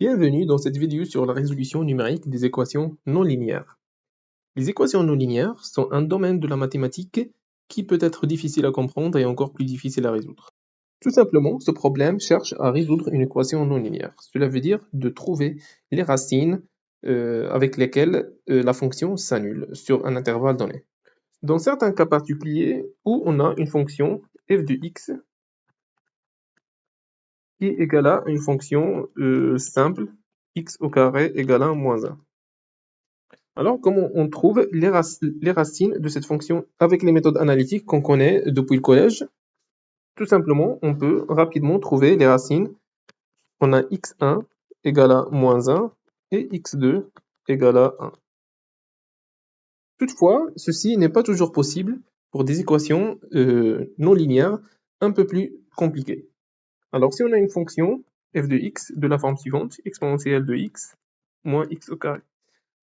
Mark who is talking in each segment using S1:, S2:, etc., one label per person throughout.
S1: Bienvenue dans cette vidéo sur la résolution numérique des équations non linéaires. Les équations non linéaires sont un domaine de la mathématique qui peut être difficile à comprendre et encore plus difficile à résoudre. Tout simplement, ce problème cherche à résoudre une équation non linéaire. Cela veut dire de trouver les racines avec lesquelles la fonction s'annule sur un intervalle donné. Dans certains cas particuliers où on a une fonction f de x qui est égale à une fonction simple x au carré égale à moins 1. Alors, comment on trouve les racines de cette fonction avec les méthodes analytiques qu'on connaît depuis le collège? Tout simplement, on peut rapidement trouver les racines. On a x1 égale à moins 1 et x2 égale à 1. Toutefois, ceci n'est pas toujours possible pour des équations non linéaires un peu plus compliquées. Alors, si on a une fonction f de x de la forme suivante, exponentielle de x moins x au carré.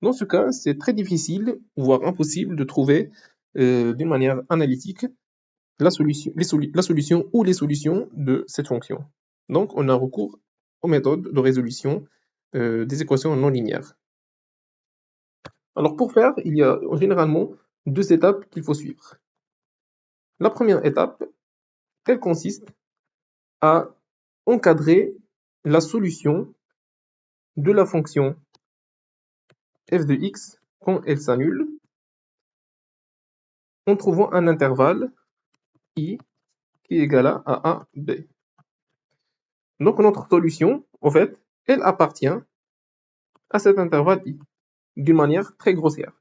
S1: Dans ce cas, c'est très difficile, voire impossible, de trouver d'une manière analytique la solution ou les solutions de cette fonction. Donc, on a recours aux méthodes de résolution des équations non linéaires. Alors, pour faire, il y a généralement deux étapes qu'il faut suivre. La première étape, elle consiste à encadrer la solution de la fonction f de x quand elle s'annule en trouvant un intervalle i qui est égal à a, b. Donc notre solution, en fait, elle appartient à cet intervalle i, d'une manière très grossière.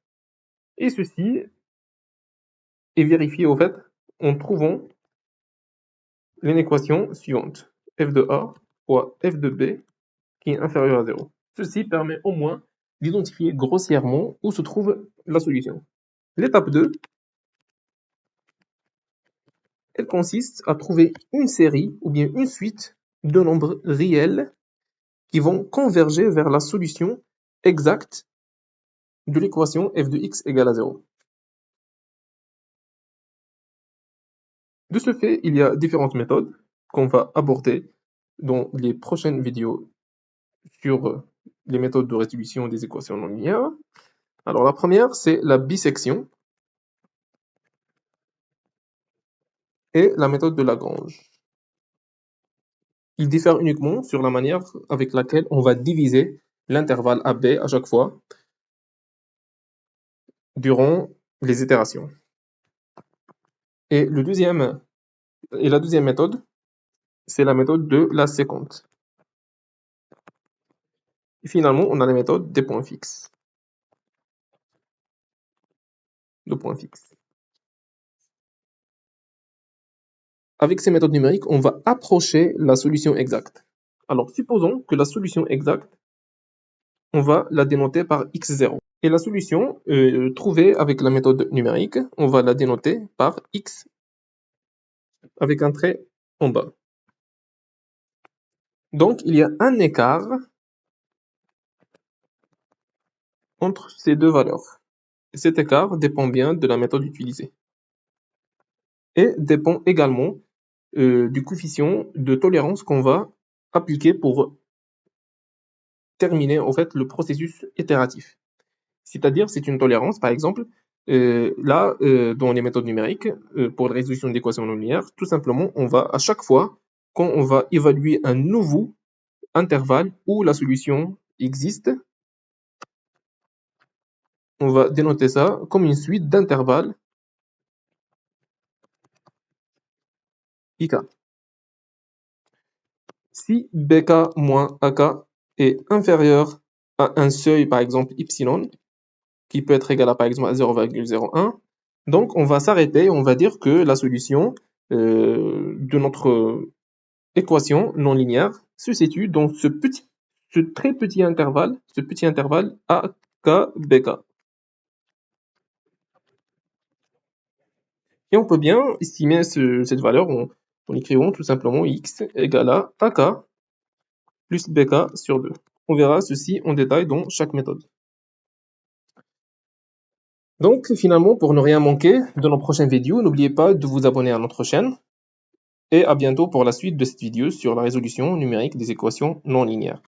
S1: Et ceci est vérifié, en fait, en trouvant l'équation suivante. F de a fois f de b qui est inférieur à 0. Ceci permet au moins d'identifier grossièrement où se trouve la solution. L'étape 2, elle consiste à trouver une série ou bien une suite de nombres réels qui vont converger vers la solution exacte de l'équation f de x égale à 0. De ce fait, il y a différentes méthodes qu'on va aborder dans les prochaines vidéos sur les méthodes de résolution des équations non linéaires. Alors la première, c'est la bisection et la méthode de Lagrange. Ils diffèrent uniquement sur la manière avec laquelle on va diviser l'intervalle AB à chaque fois durant les itérations. Et la deuxième méthode, c'est la méthode de la séquente. Et finalement, on a la méthode des points fixes. Avec ces méthodes numériques, on va approcher la solution exacte. Alors, supposons que la solution exacte, on va la dénoter par x0. Et la solution trouvée avec la méthode numérique, on va la dénoter par x avec un trait en bas. Donc, il y a un écart entre ces deux valeurs. Et cet écart dépend bien de la méthode utilisée. Et dépend également du coefficient de tolérance qu'on va appliquer pour terminer en fait le processus itératif. C'est-à-dire, c'est une tolérance, par exemple, dans les méthodes numériques, pour la résolution d'équations non linéaires, tout simplement, on va à chaque fois, quand on va évaluer un nouveau intervalle où la solution existe, on va dénoter ça comme une suite d'intervalles ik. Si bk moins ak est inférieur à un seuil, par exemple epsilon, qui peut être égal à par exemple à 0,01, donc on va s'arrêter et on va dire que la solution de notre équation non linéaire se situe dans ce très petit intervalle AKBK. Et on peut bien estimer cette valeur en écrivant tout simplement x égale à AK plus BK sur 2. On verra ceci en détail dans chaque méthode. Donc finalement, pour ne rien manquer de nos prochaines vidéos, n'oubliez pas de vous abonner à notre chaîne. Et à bientôt pour la suite de cette vidéo sur la résolution numérique des équations non linéaires.